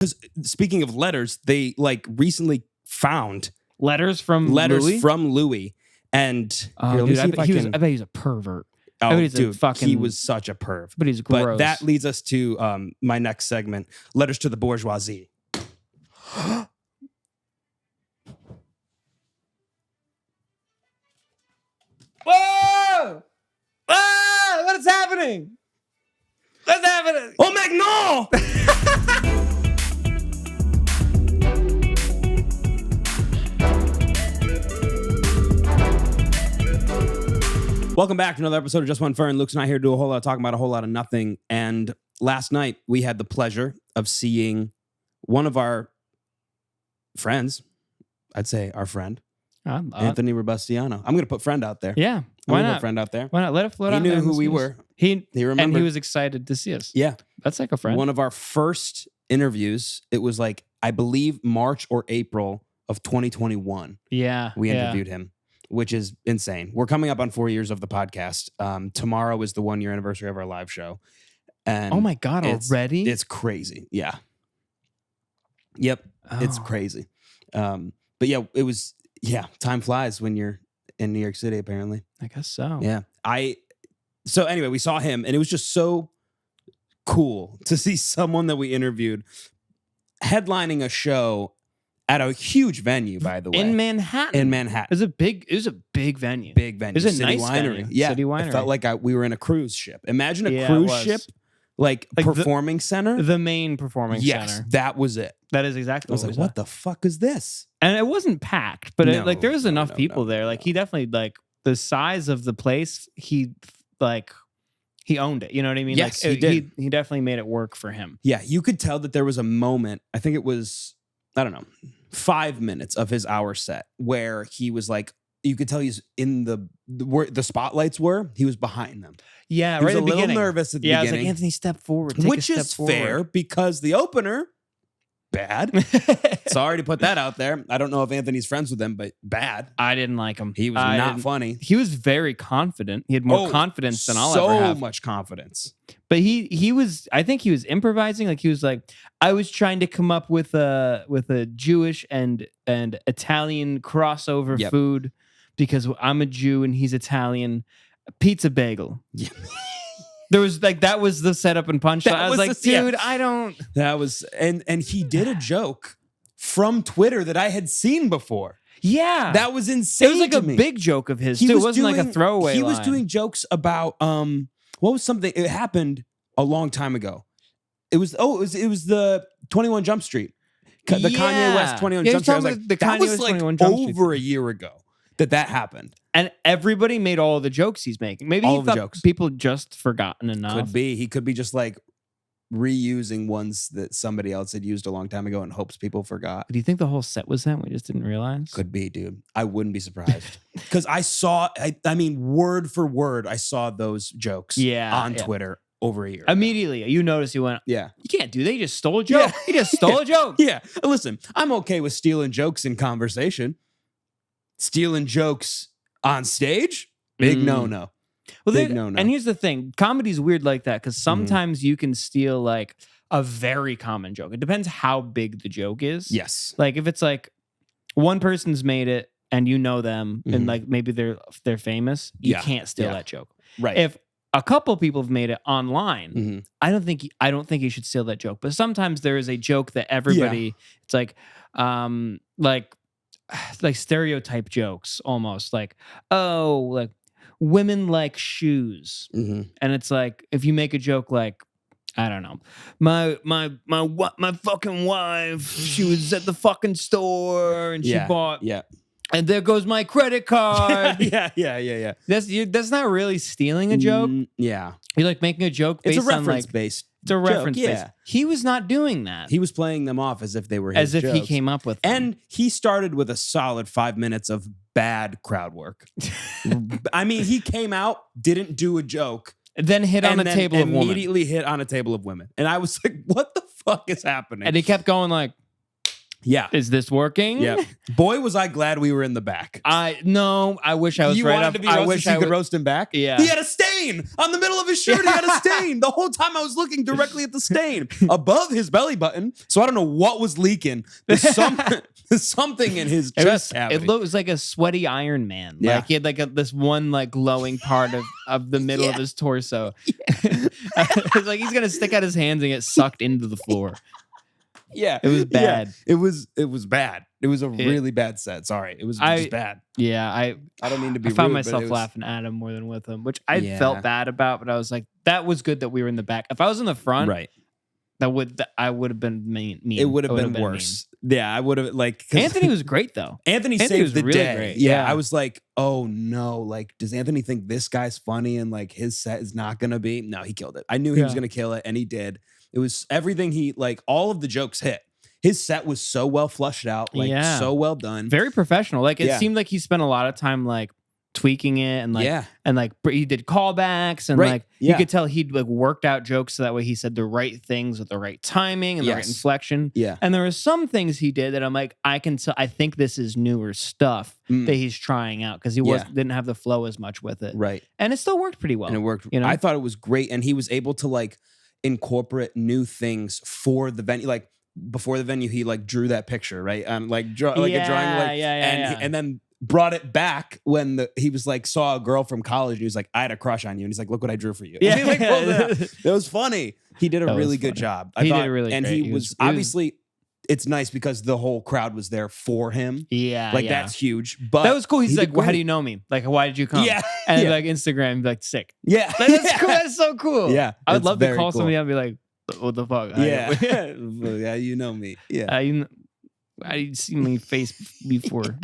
Because speaking of letters, they like recently found Letters from Louis. And here, dude, I bet he's a pervert. Oh, dude, he was such a perv. But he's gross. But that leads us to my next segment, Letters to the Bourgeoisie. Whoa! Ah! What is happening? What's happening? Oh, Magnol! Welcome back to another episode of JustOneFern. Luke's not here to do a whole lot of talking about a whole lot of nothing. And last night, we had the pleasure of seeing one of our friends, I'd say our friend, Anthony Robustiano. I'm going to put friend out there. Yeah. Why not? Put friend out there. Why not? Let it float out. He knew who we were. He remembered. And he was excited to see us. Yeah. That's like a friend. One of our first interviews, it was like, I believe, March or April of 2021. Yeah. We interviewed him, which is insane. We're coming up on 4 years of the podcast. Tomorrow is the 1 year anniversary of our live show. And oh my God, already? It's crazy. Yeah. Yep. Oh. It's crazy. But yeah, it was, time flies when you're in New York City, apparently. I guess so. Yeah. So anyway, we saw him and it was just so cool to see someone that we interviewed headlining a show at a huge venue, by the way. In Manhattan. It was a big venue. Big venue. It was a City nice winery. venue. Yeah. City winery. It felt like we were in a cruise ship. Imagine a cruise ship, like performing center. The main performing center. Yes, that was it. That is exactly what I was like, what the fuck is this? And it wasn't packed, but there was enough people there. Like he definitely, like the size of the place, he owned it. You know what I mean? Yes, like, he did. He definitely made it work for him. Yeah, you could tell that there was a moment, I think it was, 5 minutes of his hour set where he was like, you could tell he's in where the spotlights were, he was behind them. Yeah, he right was at the beginning. A little nervous at the beginning. beginning. I was like, Anthony, step forward. Which is fair because the opener, bad. Sorry to put that out there. I don't know if Anthony's friends with him, but bad. I didn't like him. He was not funny. He was very confident. He had more confidence than I'll ever have. So much confidence. But he was, I think he was improvising. Like he was like, I was trying to come up with a Jewish and Italian crossover food because I'm a Jew and he's Italian. Pizza bagel. Yeah. There was that was the setup and punchline. I was like, dude, I don't. That was, and he did a joke from Twitter that I had seen before. Yeah. That was insane. It was like to a me. big joke of his, too. It wasn't like a throwaway He was line. doing jokes about, what was something, it happened a long time ago. It was the 21 Jump Street. The Kanye West 21 Jump Street. I was like, that was like over a year ago that happened. And everybody made all the jokes he's making. Maybe he thought people just forgotten enough. Could be. He could be just like reusing ones that somebody else had used a long time ago and hopes people forgot. Do you think the whole set was that? We just didn't realize? Could be, dude. I wouldn't be surprised. Because I saw, I mean, word for word, I saw those jokes on Twitter over a year ago. Immediately, you noticed, you went, yeah. You can't do that. He just stole a joke. He just stole a joke. Yeah. Listen, I'm okay with stealing jokes in conversation. Stealing jokes on stage? Big no-no. Well, and here's the thing. Comedy's weird like that because sometimes you can steal like a very common joke. It depends how big the joke is. Yes. Like if it's like one person's made it and you know them and like maybe they're famous, you can't steal that joke. Right. If a couple people have made it online, I don't think you should steal that joke. But sometimes there is a joke that everybody it's like stereotype jokes almost like, oh, like women like shoes. And it's like if you make a joke like, I don't know, my fucking wife, she was at the fuking store and she bought and there goes my credit card. Yeah. That's not really stealing a joke. Yeah. You're like making a joke based on like reference-based. It's a reference base. He was not doing that. He was playing them off as if they were his jokes. As if he came up with them. And he started with a solid 5 minutes of bad crowd work. I mean, he came out, didn't do a joke. Then hit on a table of women. Immediately hit on a table of women. And I was like, what the fuck is happening? And he kept going like, is this working? Yeah. Boy, was I glad we were in the back. I wish I was you right wanted up. to be roasted so you could roast him back? Yeah. He had a stage stain on the middle of his shirt. He had a stain. The whole time I was looking directly at the stain above his belly button. So I don't know what was leaking. There's something in his chest cavity. It was like a sweaty Iron Man. Yeah. Like he had like this one like glowing part of the middle of his torso. It's like he's gonna stick out his hands and get sucked into the floor. Yeah, it was bad. Yeah. It was bad. It was a really bad set. Sorry, it was just bad. Yeah, I don't mean to be. I found rude, myself laughing at him more than with him, which I felt bad about. But I was like, that was good that we were in the back. If I was in the front, right, I would have been mean. It would have been worse. Yeah, I would have like. Anthony was great though. Anthony saved the really day. Great. Yeah, I was like, oh no, like, does Anthony think this guy's funny and like his set is not gonna be? No, he killed it. I knew he was gonna kill it, and he did. It was everything he like. All of the jokes hit. His set was so well flushed out, like so well done. Very professional. Like it seemed like he spent a lot of time like tweaking it and like he did callbacks and like you could tell he'd like worked out jokes so that way he said the right things with the right timing and the right inflection. Yeah. And there were some things he did that I'm like, I can tell I think this is newer stuff that he's trying out because he didn't have the flow as much with it. Right. And it still worked pretty well. And it worked. You know? I thought it was great. And he was able to like incorporate new things for the venue. Like before the venue, he like drew that picture, right? Like a drawing, like, and then brought it back when he was like saw a girl from college and he was like, I had a crush on you, and he's like, look what I drew for you. Yeah, he like, it was funny. He did a really good job. He did a really and great. he was obviously. It's nice because the whole crowd was there for him. Yeah, like that's huge. But that was cool. He's like, well, how do you know me? Like, why did you come? Yeah, and like Instagram, like sick. Yeah, that's cool. That's so cool. Yeah, I would love to call somebody up and be like, what the fuck? Yeah, yeah, you know me. Yeah, I'd seen my face before.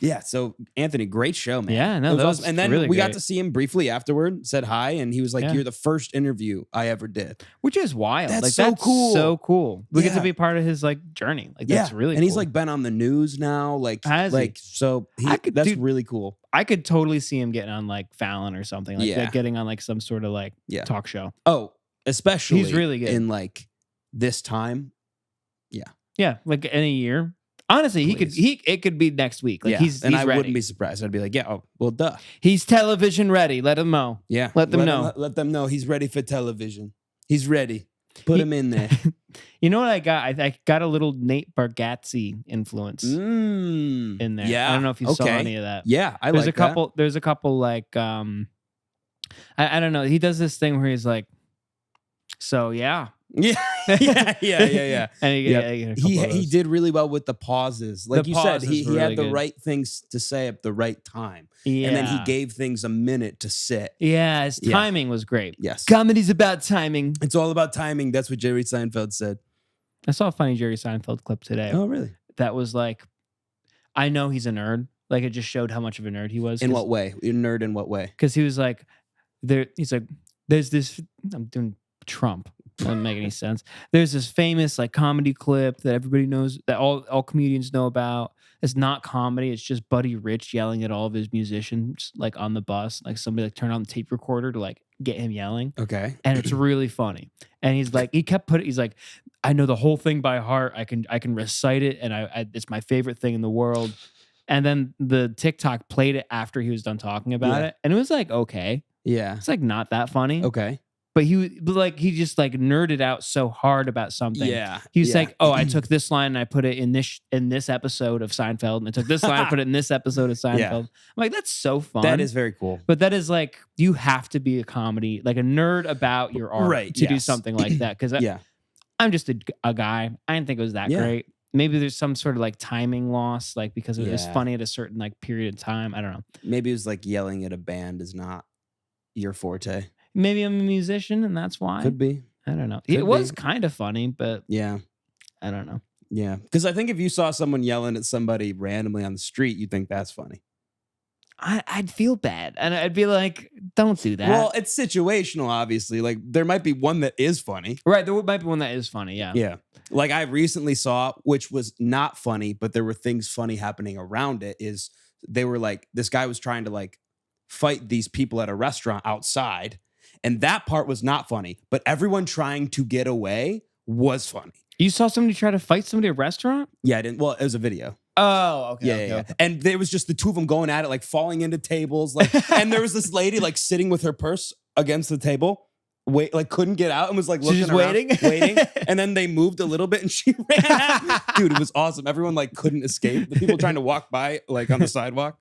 yeah. So Anthony, great show, man. Yeah, no, that was and then really we great. got to see him briefly afterward. Said hi, and he was like, "You're the first interview I ever did," which is wild. That's like, so cool. So cool. We get to be part of his like journey. Like that's really. And cool. he's like been on the news now. Like, so that's really cool. I could totally see him getting on like Fallon or something. Like getting on like some sort of like talk show. Oh, especially he's really good in like this time. Yeah, like in a year. Honestly, it could be next week. Like he's I ready. wouldn't be surprised. I'd be like, duh. He's television ready. Let him know. Yeah. Let them know. Let them know he's ready for television. He's ready. Put him in there. You know what I got? I got a little Nate Bargatze influence in there. Yeah. I don't know if you saw any of that. Yeah, There's a couple like I don't know. He does this thing where he's like, so yeah. Yeah. And he did really well with the pauses. Like you said, he had the right things to say at the right time. Yeah. And then he gave things a minute to sit. Yeah, his timing was great. Yes. Comedy's about timing. It's all about timing. That's what Jerry Seinfeld said. I saw a funny Jerry Seinfeld clip today. Oh, really? That was like, I know he's a nerd. Like it just showed how much of a nerd he was. In what way? A nerd in what way? Because he was like, there's this, I'm doing Trump. Doesn't make any sense. There's this famous like comedy clip that everybody knows, that all comedians know about. It's not comedy. It's just Buddy Rich yelling at all of his musicians like on the bus. Like somebody like turned on the tape recorder to like get him yelling. Okay. And it's really funny. And he's like, he's like, I know the whole thing by heart. I can recite it, and I it's my favorite thing in the world. And then the TikTok played it after he was done talking about it, and it was like, okay, it's like not that funny. Okay. But he just like nerded out so hard about something. Yeah. He was like, oh, I took this line and I put it in this episode of Seinfeld, and I took this line and put it in this episode of Seinfeld. Yeah. I'm like, that's so fun. That is very cool. But that is like, you have to be a comedy, like a nerd about your art to do something like that. Because I'm just a guy. I didn't think it was that great. Maybe there's some sort of like timing loss, like because it was funny at a certain like period of time. I don't know. Maybe it was like yelling at a band is not your forte. Maybe I'm a musician and that's why. Could be. I don't know. It was kind of funny, but I don't know. Yeah. Because I think if you saw someone yelling at somebody randomly on the street, you'd think that's funny. I'd feel bad. And I'd be like, don't do that. Well, it's situational, obviously. Like, there might be one that is funny. Right. There might be one that is funny. Yeah. Yeah. Like, I recently saw, which was not funny, but there were things funny happening around it, is they were like, this guy was trying to like fight these people at a restaurant outside. And that part was not funny, but everyone trying to get away was funny. You saw somebody try to fight somebody at a restaurant? Yeah, I didn't. Well, it was a video. Oh, okay. Yeah, okay, yeah. okay. And there was just the two of them going at it, like falling into tables. Like, and there was this lady like sitting with her purse against the table, like couldn't get out and was like looking She's around, waiting? And then they moved a little bit and she ran out. Dude, it was awesome. Everyone like couldn't escape. The people trying to walk by like on the sidewalk.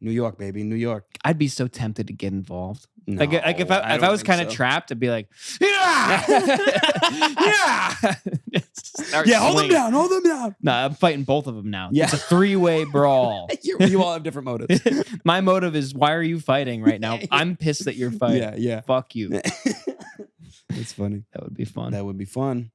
New York, baby, New York. I'd be so tempted to get involved. No, Like if I was kind of trapped, I'd be like, yeah, yeah, yeah, hold them down, hold them down. No, I'm fighting both of them now. Yeah. It's a 3-way brawl. You all have different motives. My motive is, why are you fighting right now? I'm pissed that you're fighting. Yeah. Fuck you. It's funny. That would be fun. That would be fun.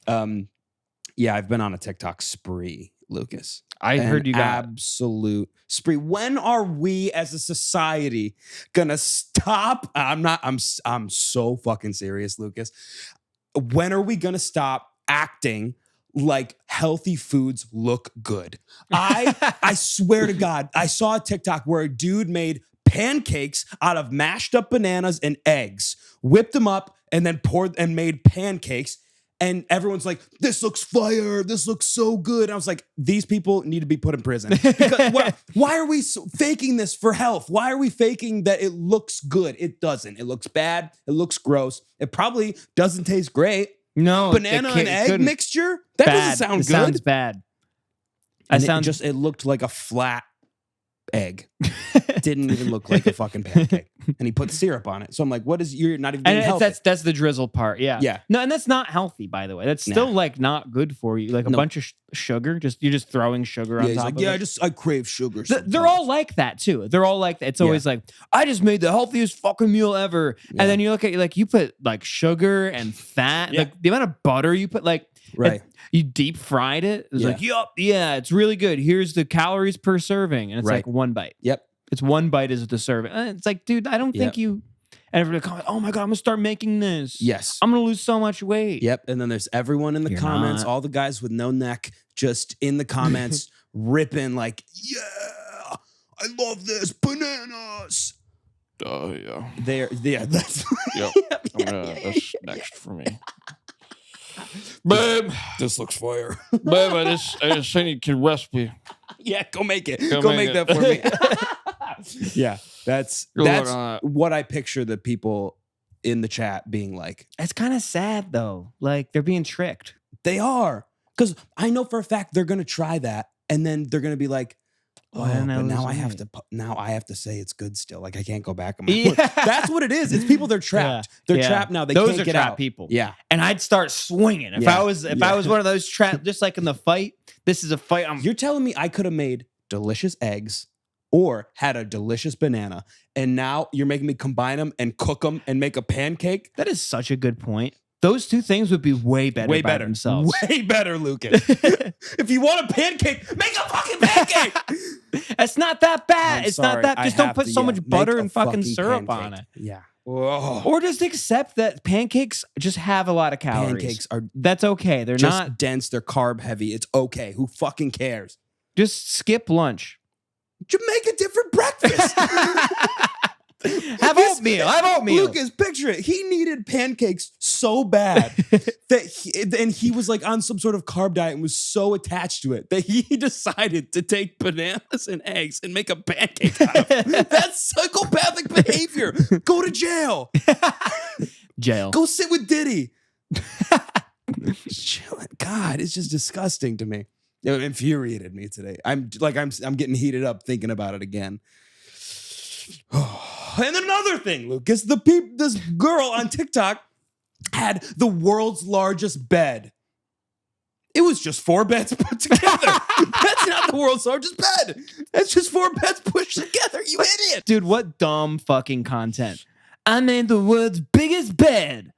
Yeah, I've been on a TikTok spree, Lucas. I heard you got absolute spree. When are we as a society gonna stop? I'm so fucking serious, Lucas. When are we gonna stop acting like healthy foods look good? I swear to God, I saw a TikTok where a dude made pancakes out of mashed up bananas and eggs, whipped them up, and then poured and made pancakes. And everyone's like, this looks fire. This looks so good. And I was like, these people need to be put in prison. Because why are we faking this for health? Why are we faking that it looks good? It doesn't. It looks bad. It looks gross. It probably doesn't taste great. no Banana and egg mixture? That doesn't sound good. Sounds bad. It looked like a flat egg. Didn't even look like a fucking pancake. And he put syrup on it. So I'm like, you're not even being healthy. That's the drizzle part. Yeah. Yeah. No, and that's not healthy, by the way. That's still like not good for you. Like a bunch of sugar. You're just throwing sugar on top of it. I crave sugar. They're all like that too. They're all like that. It's always like, I just made the healthiest fucking meal ever. Yeah. And then you look at like, you put like sugar and fat, like the amount of butter you put, like right. You deep fried it. It's like, it's really good. Here's the calories per serving. And it's like one bite. Yep. It's one bite is the serving. And it's like, dude, I don't think you. And everybody comment, oh my God, I'm going to start making this. Yes. I'm going to lose so much weight. Yep. And then there's everyone in the comments, all the guys with no neck, just in the comments, ripping like, yeah, I love this. Bananas. Yeah. That's Yep. That's next for me. Babe, this looks fire. Babe, I just sent you a recipe. Yeah, go make it. Go make that for me. Yeah, that's what I picture the people in the chat being like. It's kind of sad though. Like they're being tricked. They are. Because I know for a fact they're going to try that and then they're going to be like, but now I have to say it's good still. Like I can't go back on my word. That's what it is. It's people, they're trapped. They're trapped now. They can't get out. People. Yeah. And I'd start swinging. If I was one of those trapped, just like in the fight, this is a fight. You're telling me I could have made delicious eggs or had a delicious banana and now you're making me combine them and cook them and make a pancake? That is such a good point. Those two things would be way better by themselves. Way better, Lucas. If you want a pancake, make a fucking pancake. It's not that bad. It's not that. Just don't put so much butter and fucking syrup on it. Yeah. Whoa. Or just accept that pancakes just have a lot of calories. That's okay. They're just not dense. They're carb heavy. It's okay. Who fucking cares? Just skip lunch. Just make a different breakfast. Have oatmeal. Lucas, picture it. He needed pancakes so bad that he was like on some sort of carb diet and was so attached to it that he decided to take bananas and eggs and make a pancake out of it. That's psychopathic behavior. Go to jail. Jail. Go sit with Diddy. God, it's just disgusting to me. It infuriated me today. I'm getting heated up thinking about it again. And another thing, Lucas, this girl on TikTok had the world's largest bed. It was just 4 beds put together. That's not the world's largest bed. That's just 4 beds pushed together, you idiot. Dude, what dumb fucking content. I made the world's biggest bed.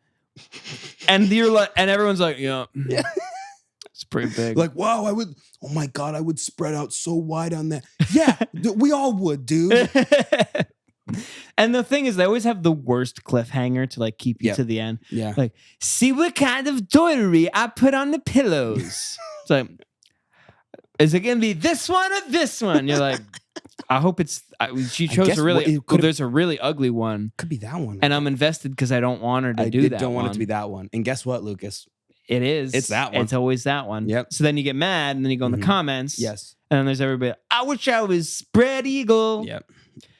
And you're like, and everyone's like, yeah. It's pretty big. Like, wow, oh my God, I would spread out so wide on that. Yeah, we all would, dude. And the thing is, they always have the worst cliffhanger to like keep you to the end. Yeah. Like, see what kind of doilery I put on the pillows. It's like, is it going to be this one or this one? You're like, I hope it's, she chose there's a really ugly one. Could be that one. And I'm invested because I don't want her to do that. I don't want it to be that one. And guess what, Lucas? It is. It's that one. It's always that one. Yep. So then you get mad and then you go in the comments. Yes. And then there's everybody, I wish I was spread eagle. Yep.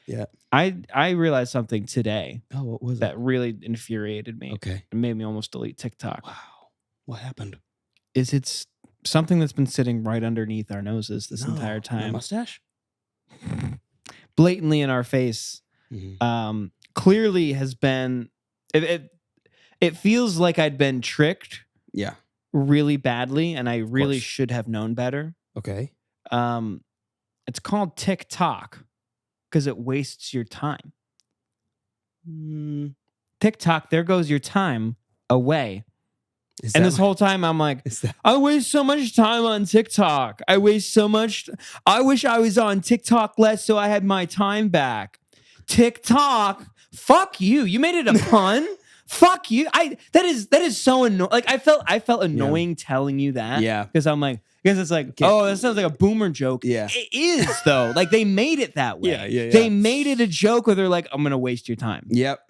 Yeah. I realized something today Oh, what was that really infuriated me. Okay. It made me almost delete TikTok. Wow. What happened? It's something that's been sitting right underneath our noses this entire My time. mustache? Blatantly in our face. Mm-hmm. Clearly has been it feels like I'd been tricked Yeah. really badly, and I really course. should have known better. Okay. It's called TikTok because it wastes your time. TikTok, there goes your time away. And this whole time I'm like, I waste so much time on TikTok. I wish I was on TikTok less so I had my time back. TikTok, fuck you. You made it a pun. Fuck you. That is so annoying. Like I felt annoying telling you that. Yeah. Because I'm like, because it's like, oh, that sounds like a boomer joke. Yeah. It is though. Like they made it that way. Yeah. They made it a joke where they're like, I'm gonna waste your time. Yep.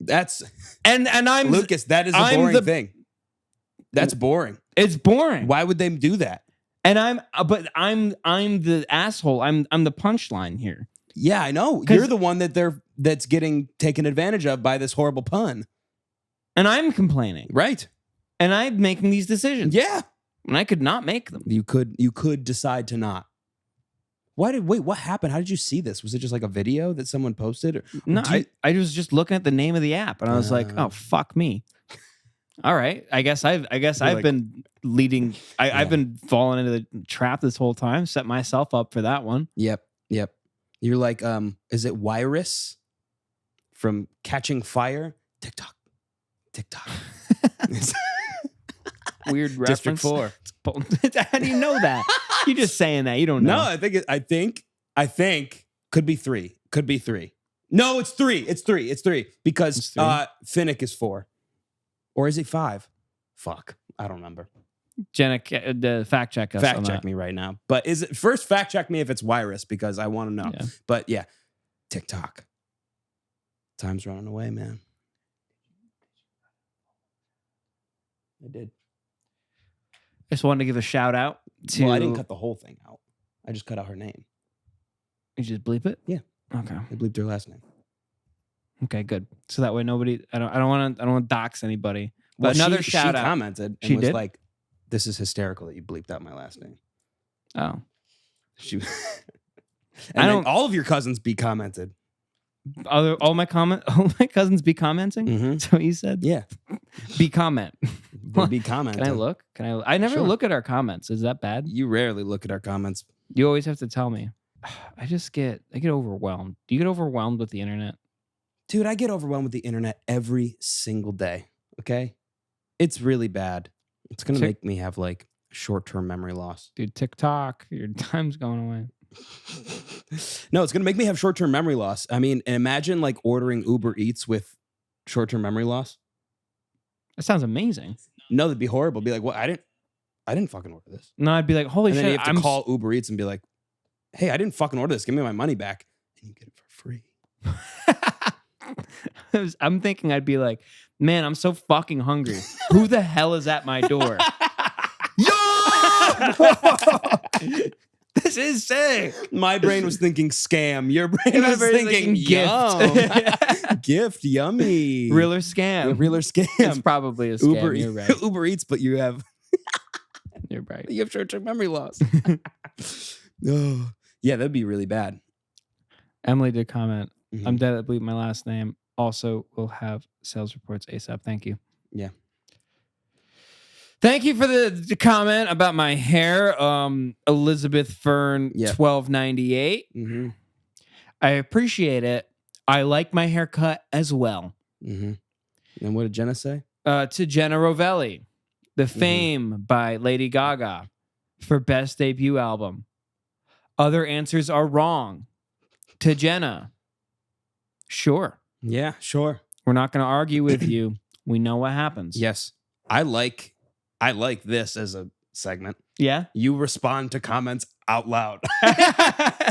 That's and I'm Lucas, that is a boring thing. That's boring. It's boring. Why would they do that? And I'm the asshole. I'm the punchline here. Yeah, I know. You're the one that's getting taken advantage of by this horrible pun. And I'm complaining. Right. And I'm making these decisions. Yeah. And I could not make them. You could decide to not. What happened? How did you see this? Was it just like a video that someone posted? No, I was just looking at the name of the app and I was like, oh, fuck me. All right. I guess I've been leading. I've been falling into the trap this whole time. Set myself up for that one. Yep. You're like, is it Wirus from Catching Fire? TikTok. Weird reference. District 4. How do you know that? You're just saying that. You don't know. No, I think could be 3. Could be 3. No, it's 3. It's 3 because Finnick is 4. Or is it 5? Fuck. I don't remember. Jenna, fact check us. Fact check me right now. But is it first fact check me if it's Wirus because I want to know. Yeah. But yeah, TikTok. Time's running away, man. I did. I just wanted to give a shout out to. Well, I didn't cut the whole thing out. I just cut out her name. You just bleep it? Yeah. Okay. I bleeped her last name. Okay, good. So that way nobody. I don't want to dox anybody. But another shout out. She commented and was like, "This is hysterical that you bleeped out my last name." Oh. She. And all of your cousins be commented. All my cousins be commenting. Mm-hmm. That's what you said. Yeah. Be comment. They be commenting. Can I look? I never look at our comments. Is that bad? You rarely look at our comments. You always have to tell me. I get overwhelmed. Do you get overwhelmed with the internet? Dude, I get overwhelmed with the internet every single day. Okay? It's really bad. It's going to make me have like short-term memory loss. Dude, TikTok, your time's going away. No, it's going to make me have short-term memory loss. I mean, imagine like ordering Uber Eats with short-term memory loss. That sounds amazing. No, that'd be horrible. Be like, well, I didn't fucking order this. No, I'd be like, holy and shit. Then you have to call Uber Eats and be like, hey, I didn't fucking order this. Give me my money back. And you get it for free. I'm thinking I'd be like, man, I'm so fucking hungry. Who the hell is at my door? Yo! This is sick. My brain was thinking scam. Your brain was thinking gift. Gift, yummy. Real or scam? Real or scam? It's probably a scam. You're right. Uber Eats, but you have You're right. You have short-term memory loss. Oh, yeah, that'd be really bad. Emily did comment. Mm-hmm. I'm dead at bleep my last name. Also, will have sales reports ASAP. Thank you. Yeah. Thank you for the comment about my hair. Elizabeth Fern, 1298. Mm-hmm. I appreciate it. I like my haircut as well. Mm-hmm. And what did Jenna say? To Jenna Rovelli, The Fame by Lady Gaga for Best Debut Album. Other answers are wrong. To Jenna, sure. Yeah, sure. We're not going to argue with you. We know what happens. Yes. I like this as a segment. Yeah? You respond to comments out loud.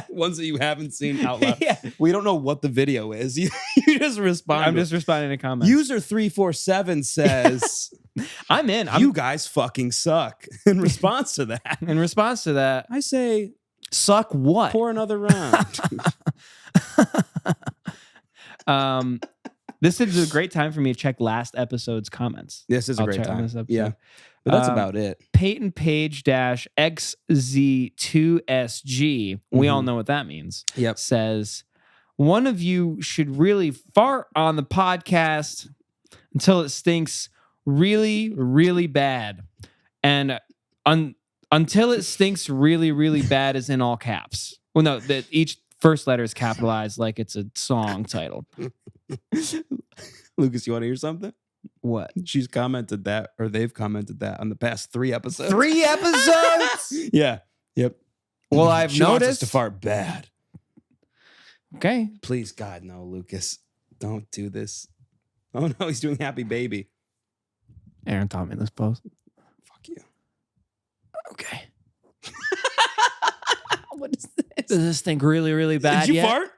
Ones that you haven't seen out loud. Yeah. We don't know what the video is. You just respond. I'm just responding to comments. User 347 says, I'm in. You guys fucking suck. In response to that. In response to that, I say, Suck what? Pour another round. This is a great time for me to check last episode's comments. This is a I'll great check on time. this episode. Yeah. But that's about it. Peyton Page -XZ2SG, we all know what that means. Yep. Says, one of you should really fart on the podcast until it stinks really, really bad. And until it stinks really, really bad is in all caps. Well, no, that each first letter is capitalized like it's a song title. Lucas, you want to hear something? What? She's commented that, or they've commented that on the past 3 episodes. 3 episodes? Yeah. Yep. Well, I've She wants us noticed. to fart bad. Okay. Please, God, no, Lucas. Don't do this. Oh, no, he's doing Happy Baby. Aaron taught me this post. Fuck you. Okay. What is this? Does this stink really, really bad Did you yet? fart?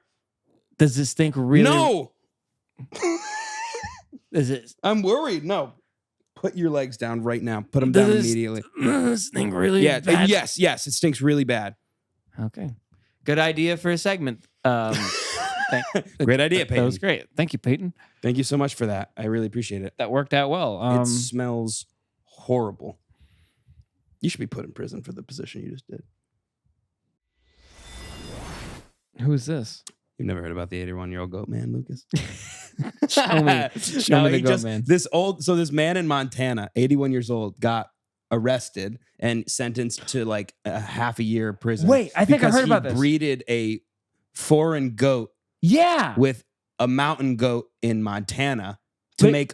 Does this stink really? No. Is it? I'm worried. No. Put your legs down right now. Put them down immediately. Does this stink really Yeah. bad? Yes. It stinks really bad. Okay. Good idea for a segment. Great idea, Peyton. That was great. Thank you, Peyton. Thank you so much for that. I really appreciate it. That worked out well. It smells horrible. You should be put in prison for the position you just did. Who is this? You've never heard about the 81-year-old goat man, Lucas? Show me the goat man. This man in Montana, 81 years old, got arrested and sentenced to like a half a year prison. Wait, I think I because heard he about this. Breeded a foreign goat Yeah. with a mountain goat in Montana to But- make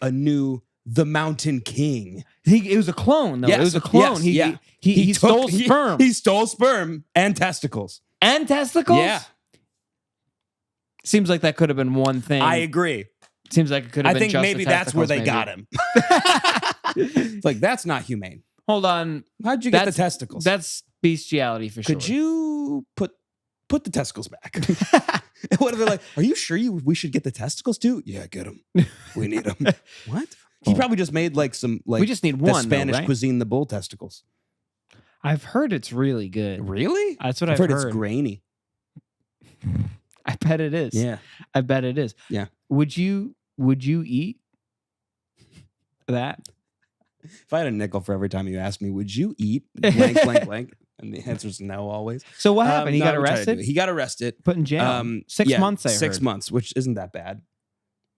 the Mountain King. It was a clone, though. Yes, It was a clone. yes, He stole sperm. He stole sperm and testicles. And testicles? Yeah. Seems like that could have been one thing. I agree. Seems like it could have I been think just maybe the that's where testicles, they got maybe. him. It's like, that's not humane. Hold on. How'd you get the testicles? That's bestiality for sure. Could you put the testicles back? What are they like? Are you sure we should get the testicles too? Yeah, get them. We need them. What? He probably just made like some we just need the one, Spanish though, right? cuisine, the bull testicles. I've heard it's really good. Really? That's what I've heard. It's heard. grainy. I bet it is. Yeah. I bet it is. Yeah. Would you eat that? If I had a nickel for every time you asked me, would you eat blank, blank, blank? And the answer is no, always. So what happened? He No, got I would try to do arrested? it. He got arrested. Put in jail. 6 yeah, months, I heard. 6 months, which isn't that bad.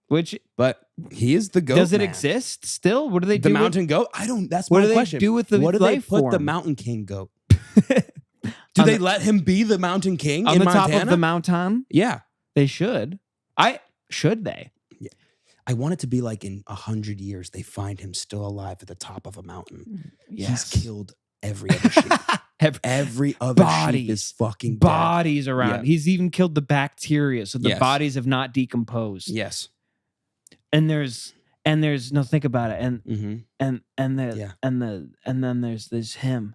Which But he is the goat. does it man. exist still? What do they The do? mountain goat? I don't. That's What my do they question. do with the What do they life put the form? Mountain King goat? Do On they the- let him be the Mountain King on in the Montana? top of the mountain? Yeah. They should. Should they? I want it to be like in 100 years, they find him still alive at the top of a mountain. Yes. He's killed every other sheep. Every other sheep is fucking dead. bodies around. Yeah. He's even killed the bacteria, so the Yes. bodies have not decomposed. Yes. And there's no, think about it. And Mm-hmm. and then there's him.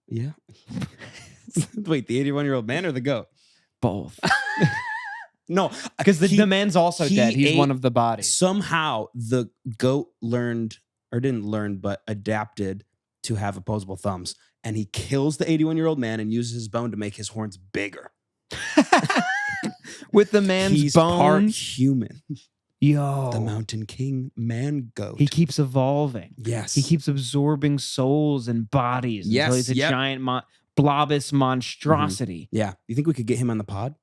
Yeah. Wait, the 81-year-old man or the goat? Both. No, Because the man's also he dead. He's ate- one of the bodies. somehow the goat didn't learn, but adapted to have opposable thumbs. And he kills the 81-year-old man and uses his bone to make his horns bigger. With the man's He's part bones. human. Yo. The Mountain King man goat. He keeps evolving. yes. He keeps absorbing souls and bodies until Yes, he's a yep. giant blobous monstrosity. Yeah. You think we could get him on the pod?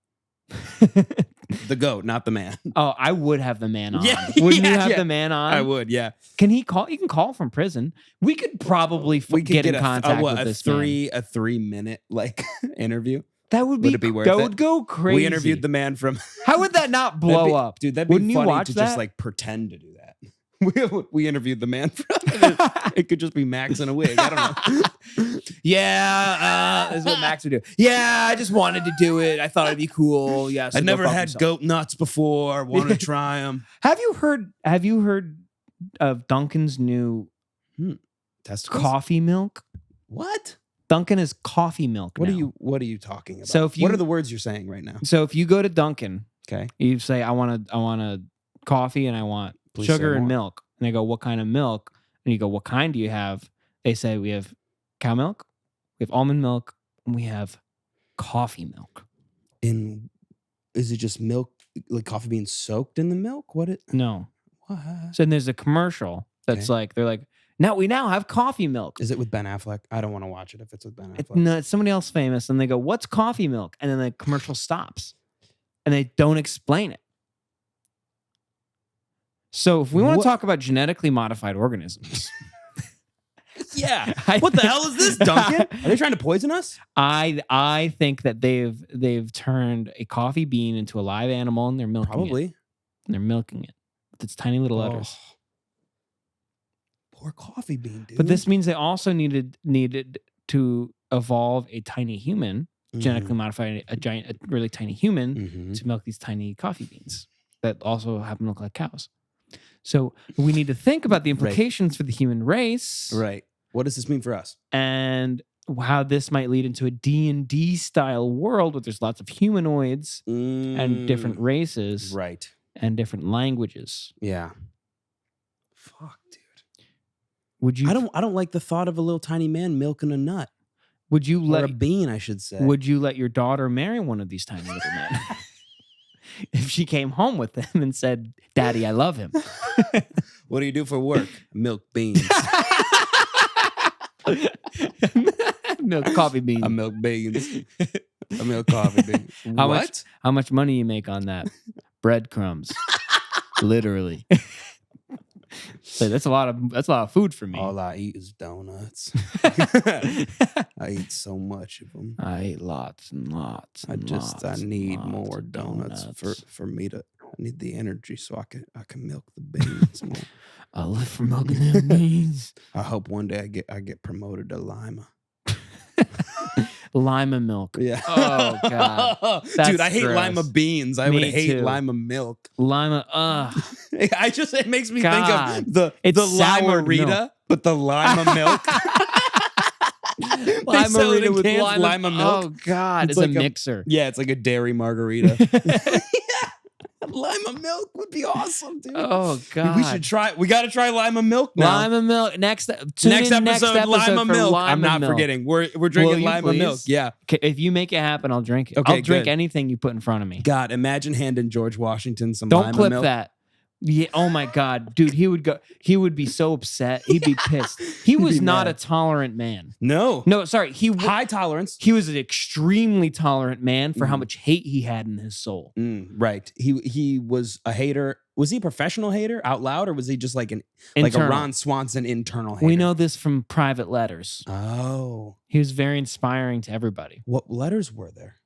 The goat, not the man. Oh, I would have the man on. Yeah, Wouldn't you yeah, have yeah. the man on? I would, yeah. Can he call? You can call from prison. We could probably get in contact with this man. a 3-minute like interview. That would be. Would it be worth that it? would go crazy. We interviewed the man from How would that not blow up, Dude, that'd be Wouldn't you funny watch to that? just like pretend to do that. We interviewed the man from it could just be Max in a wig. I don't know. Yeah, this is what Max would do. Yeah, I just wanted to do it. I thought it'd be cool. Yeah, so I go never fuck had yourself. goat nuts before. Want to try them? Have you heard of Dunkin's new Testicles? coffee milk? What? Dunkin' is coffee milk. What now. are you talking about? So if what you- are the words you're saying right now? So if you go to Dunkin', Okay. you say I want a coffee and I want Please sugar say and more. milk. And they go, what kind of milk? And you go, what kind do you have? They say we have cow milk, we have almond milk, and we have coffee milk. Is it just milk, like coffee beans soaked in the milk? No. What? So then there's a commercial that's like, they're like, we now have coffee milk. Is it with Ben Affleck? I don't want to watch it if it's with Ben Affleck. No, it's somebody else famous. And they go, what's coffee milk? And then the commercial stops. And they don't explain it. So if we want to talk about genetically modified organisms. Yeah. What the hell is this, Duncan? Are they trying to poison us? I think that they've turned a coffee bean into a live animal and they're milking it. Probably. And they're milking it with its tiny little udders. Poor coffee bean, dude. But this means they also needed to evolve a tiny human, genetically modified a really tiny human to milk these tiny coffee beans that also happen to look like cows. So we need to think about the implications for the human race. Right. What does this mean for us? And how this might lead into a D&D style world where there's lots of humanoids and different races. Right. And different languages. Yeah. Fuck, dude. Would you? I don't like the thought of a little tiny man milking a nut. Would you or a bean, I should say. Would you let your daughter marry one of these tiny little men? If she came home with him and said, "Daddy, I love him." What do you do for work? Milk beans. Milk coffee beans. I milk beans. I milk coffee beans. How much money you make on that? Breadcrumbs. Literally. So that's a lot of food for me. All I eat is donuts. I eat so much of them. I eat lots and lots. I need more donuts for me to. I need the energy so I can milk the beans more. I live for milking them beans. I hope one day I get promoted to Lima. Lima milk. Yeah. Oh God. Dude, I hate Lima beans. I would hate Lima milk. Lima. It makes me think of the Lima Rita, but the Lima milk. Lima Rita with Lima milk. Oh God, it's like a mixer. Yeah, it's like a dairy margarita. Lima milk would be awesome, dude. Oh God, we should try. We got to try Lima milk now. Lima milk next episode. Lima milk. I'm not forgetting. We're drinking Lima milk. Yeah. Okay, if you make it happen, I'll drink it. Okay, I'll drink anything you put in front of me. God, imagine handing George Washington some Don't Lima clip milk. that. Yeah. Oh my God, dude, he would be so upset. He'd be pissed. He was not a tolerant man. No, sorry. High tolerance. He was an extremely tolerant man for how much hate he had in his soul. Right. He was a hater. Was he a professional hater out loud, or was he just like a Ron Swanson internal hater? We know this from private letters. Oh, he was very inspiring to everybody. What letters were there?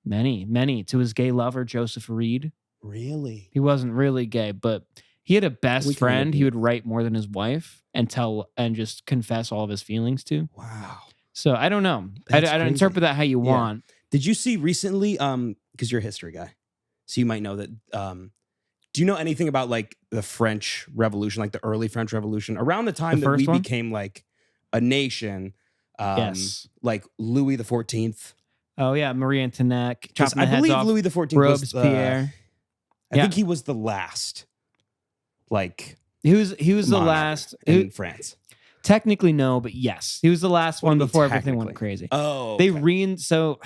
Many to his gay lover Joseph Reed. Really? He wasn't really gay, but he had a best friend he would write more than his wife and just confess all of his feelings to. Wow. So I don't know. I don't interpret that how you want. Did you see recently, because you're a history guy, so you might know that, do you know anything about like the French Revolution, like the early French Revolution, around the time that we became like a nation, yes, like Louis the 14th? Oh yeah, Marie Antoinette. I believe Louis the 14th Robespierre. I think he was the last. Like he was the last in France. Technically no, but yes, he was the last one before everything went crazy. Oh, okay. So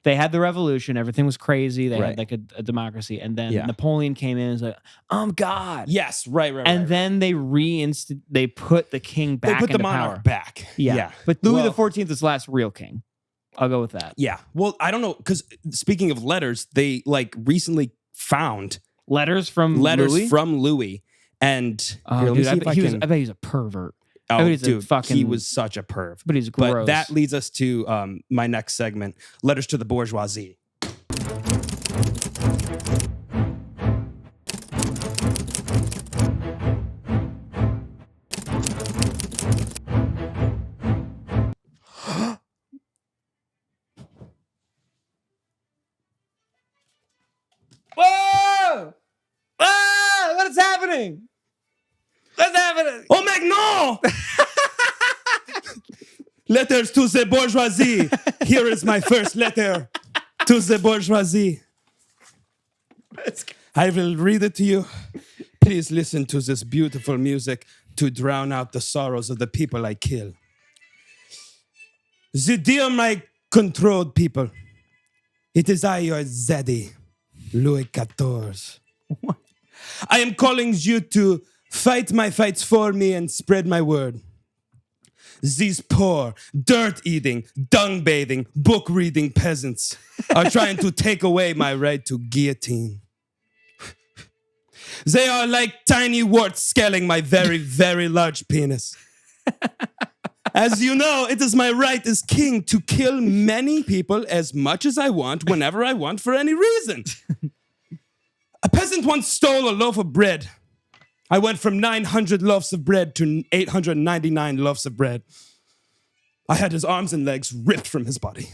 they had the revolution, everything was crazy. They had like a democracy, and then Napoleon came in and was like, "I'm God." Yes, right. And then they put the king back. They put the monarch power back. Yeah. But Louis the 14th is the last real king. I'll go with that. Yeah. Well, I don't know, because speaking of letters, they like recently found letters from Louis, and I bet he's a pervert. Oh, dude, he was such a perv. But he's gross. But that leads us to my next segment: letters to the bourgeoisie. Whoa! Ah! What is happening? What's happening? Oh, Magnon! Letters to the bourgeoisie. Here is my first letter to the bourgeoisie. I will read it to you. Please listen to this beautiful music to drown out the sorrows of the people I kill. The dear my controlled people, It is I, your Zaddy, Louis XIV. I am calling you to fight my fights for me and spread my word. These poor, dirt-eating, dung-bathing, book-reading peasants are trying to take away my right to guillotine. They are like tiny warts scaling my very, very large penis. As you know, it is my right as king to kill many people as much as I want, whenever I want, for any reason. A peasant once stole a loaf of bread. I went from 900 loaves of bread to 899 loaves of bread. I had his arms and legs ripped from his body.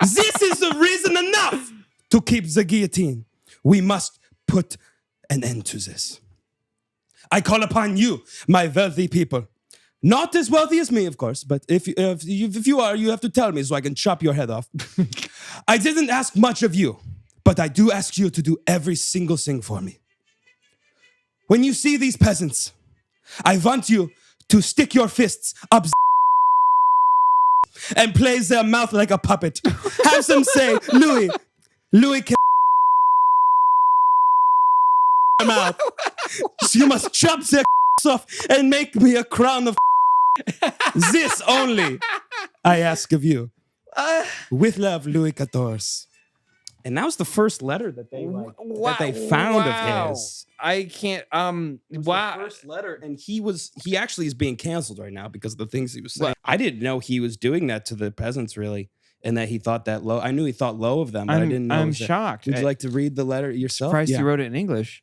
This is the reason enough to keep the guillotine. We must put an end to this. I call upon you, my wealthy people. Not as wealthy as me, of course, but if you are, you have to tell me so I can chop your head off. I didn't ask much of you, but I do ask you to do every single thing for me. When you see these peasants, I want you to stick your fists up and place their mouth like a puppet. Have them say, Louis can mouth. So you must chop their off and make me a crown of this only I ask of you. With love, Louis XIV. And that was the first letter that they that they found of his. I can't. It was the first letter, and he actually is being canceled right now because of the things he was saying. I didn't know he was doing that to the peasants, really, and that he thought that low. I knew he thought low of them, but I didn't know. I'm shocked. Would you like to read the letter yourself? Surprised you wrote it in English.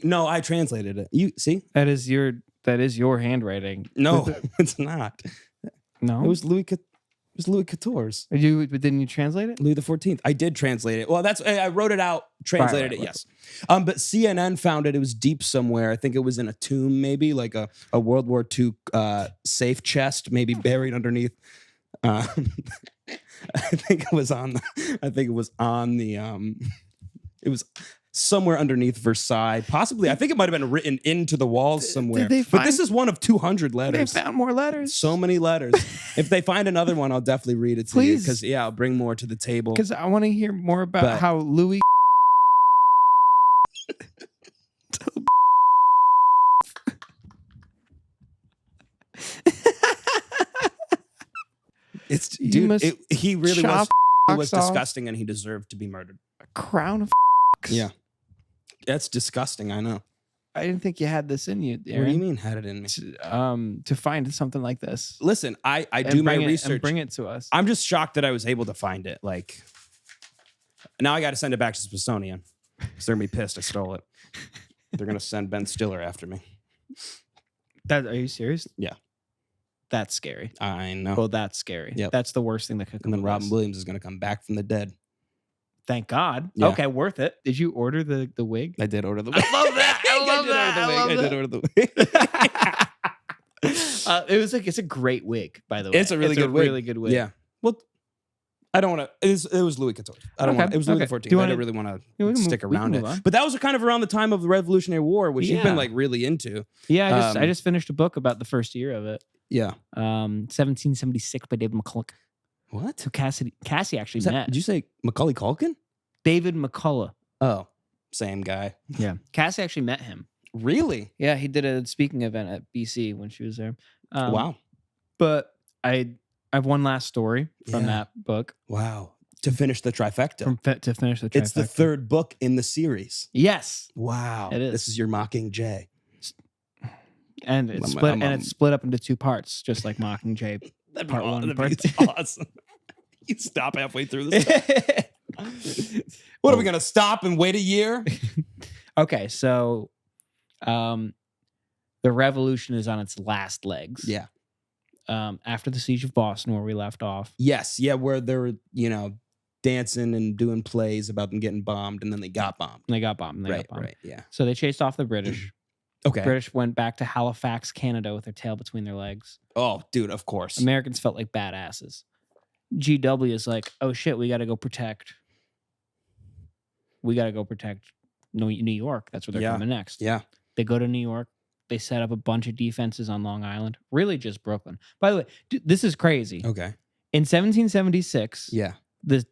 No, I translated it. You see? That is your handwriting. No, it's not. No, it was Louis XIV's. But didn't you translate it? Louis XIV. I did translate it. Well, I wrote it out, translated it, yes. But CNN found it. It was deep somewhere. I think it was in a tomb, maybe like a World War II safe chest, maybe buried underneath. I think it was on the. It was somewhere underneath Versailles, possibly. I think it might have been written into the walls somewhere. But this is one of 200 letters. They found more letters. So many letters. If they find another one, I'll definitely read it to you. Because I'll bring more to the table. Because I want to hear more about how Louis. He really was disgusting, and he deserved to be murdered. A crown of. Yeah. That's disgusting, I know. I didn't think you had this in you, Aaron. What do you mean had it in me? To find something like this. Listen, I do my research. And bring it to us. I'm just shocked that I was able to find it. Like, now I got to send it back to Smithsonian. Because they're going to be pissed I stole it. They're going to send Ben Stiller after me. Are you serious? Yeah. That's scary. I know. Well, that's scary. Yep. That's the worst thing that could come. And then Robin Williams is going to come back from the dead. Thank God. Yeah. Okay, worth it. Did you order the wig? I did order the wig. I love that. I did order the wig. It's a great wig, by the way. It's a really good wig. Really good wig. Yeah. Well, I don't want to. It was Louis XIV. I don't want. It was Louis XIV. I don't really want to stick around it. But that was kind of around the time of the Revolutionary War, which you've been like really into. Yeah, I just finished a book about the first year of it. Yeah. 1776 by David McCulloch. What? So Cassie actually met. Did you say Macaulay Culkin? David McCulloch. Oh, same guy. Yeah. Cassie actually met him. Really? Yeah, he did a speaking event at BC when she was there. Wow. But I have one last story from that book. Wow. To finish the trifecta. To finish the trifecta. It's the third book in the series. Yes. Wow. It is. This is your Mockingjay. And it's split up into two parts, just like Mockingjay. Part one and part two. Awesome. You stop halfway through this. What are we gonna stop and wait a year? Okay, so the revolution is on its last legs. Yeah. After the siege of Boston, where we left off. Yes, yeah, where they were, dancing and doing plays about them getting bombed, and then they got bombed. Right, yeah. So they chased off the British. Okay. British went back to Halifax, Canada, with their tail between their legs. Oh, dude, of course. Americans felt like badasses. GW is like, oh shit, we got to go protect. New York. That's where they're coming next. Yeah. They go to New York. They set up a bunch of defenses on Long Island. Really just Brooklyn. By the way, dude, this is crazy. Okay. In 1776, yeah, the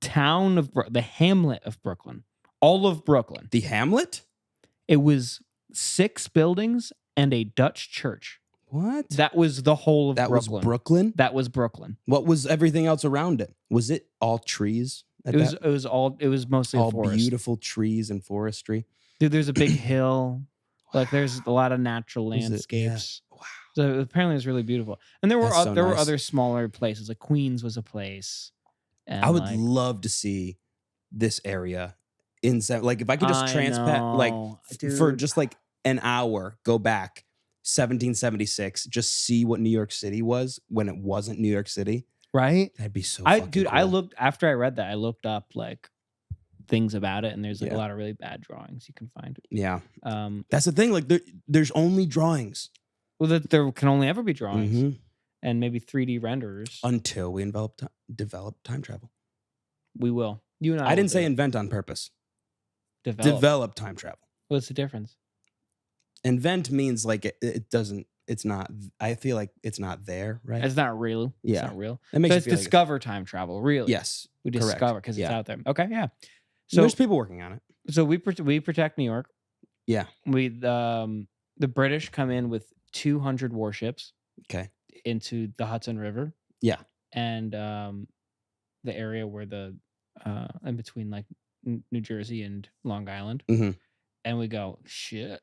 the hamlet of Brooklyn, all of Brooklyn. The Hamlet? It was 6 buildings and a Dutch church. What? That was the whole of That Brooklyn. was Brooklyn? That was Brooklyn. What was everything else around it? Was it all trees? It was mostly all a forest. beautiful trees and forestry. Dude, there's a big hill. Like there's a lot of natural landscapes. Yeah. Wow. So apparently it's really beautiful. And there were That's so were nice. other smaller places. Like Queens was a place. And I would like, love to see this area inside. Like if I could just know, like for dude. just like an hour, go back 1776, just see what New York City was when it wasn't New York City. right? That'd be so. I cool. looked after I read that. I looked up like things about it, and there's like Yeah. a lot of really bad drawings you can find. Yeah, that's the thing. Like there's only drawings. Well, there can only ever be drawings Mhm. and maybe 3D renderers. Until we develop time travel. We will. You and I. I didn't will say do it. invent on purpose. develop. Develop time travel. What's the difference? Invent means like it doesn't. It's not. I feel like it's not there, right? It's not real. Yeah. It's not real. It makes So you it's feel like discover time travel. Really? yes. We correct. discover because it's Yeah. out there. Okay. Yeah. So There's people working on it. so we protect New York. Yeah. We the British come in with 200 warships Okay. into the Hudson River. Yeah. And the area where the in between like New Jersey and Long Island. Mhm. And we go, shit.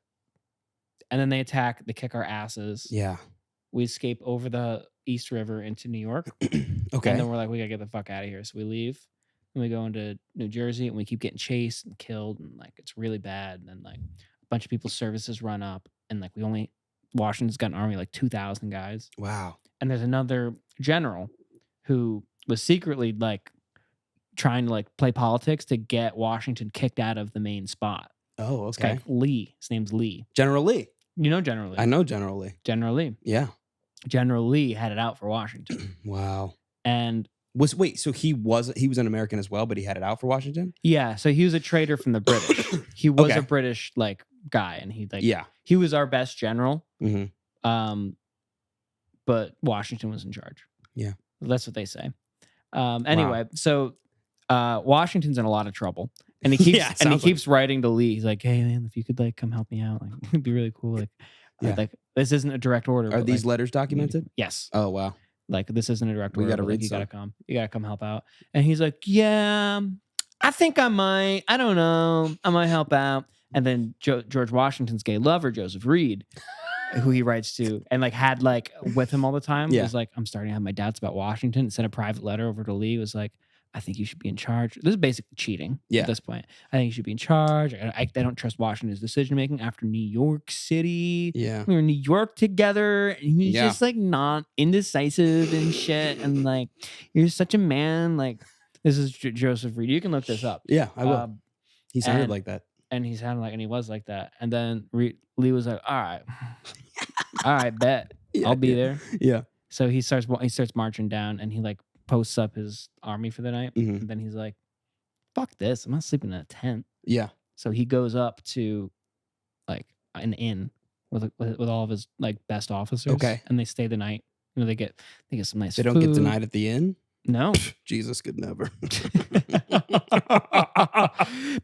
And then they attack, they kick our asses. Yeah. We escape over the East River into New York. Okay. And then we're like, we gotta get the fuck out of here. So we leave and we go into New Jersey and we keep getting chased and killed and like it's really bad. And then like a bunch of people's services run up and like Washington's got an army of like 2,000 guys. Wow. And there's another general who was secretly like trying to like play politics to get Washington kicked out of the main spot. Oh, This guy okay. Lee. His name's Lee. General Lee. You know General Lee. I know General Lee. General Lee. Yeah. General Lee had it out for Washington. Wow. And So he was an American as well, but he had it out for Washington? yeah, so he was a traitor from the British. He was Okay. a British like guy, and he like Yeah. he was our best general. Mm-hmm. But Washington was in charge. Yeah. That's what they say. Anyway, so Washington's in a lot of trouble. And he keeps Yeah, it sounds keeps writing to Lee. He's like, "Hey man, if you could like come help me out, like it'd be really cool." Like, Yeah. like this isn't a direct order. Are but, these like, letters documented? yes. Oh, wow. Like this isn't a direct We order. gotta but, like, read you some. gotta come. You gotta come help out. And he's like, "Yeah, I think I might. I don't know. I might help out." And then George Washington's gay lover, Joseph Reed, who he writes to and like had like with him all the time, Yeah. was like, "I'm starting to have my doubts about Washington." Sent a private letter over to Lee. Was like, "I think you should be in charge." This is basically cheating Yeah. at this point. I think you should be in charge. I don't trust Washington's decision making after New York City. Yeah. We were in New York together, and he's Yeah. just like not indecisive and shit. And like, you're such a man. Like, this is Joseph Reed. You can look this up. Yeah, I will. He sounded and- like that. And he sounded like, and he was like that. And then Lee was like, "All right, bet Yeah, I'll be dude. there." Yeah. So he starts marching down, and he like posts up his army for the night. Mhm. And then he's like, "Fuck this! I'm not sleeping in a tent." Yeah. So he goes up to like an inn with all of his like best officers. Okay. And they stay the night. You know, they get some nice They don't get food. denied at the inn? No. Jesus could never.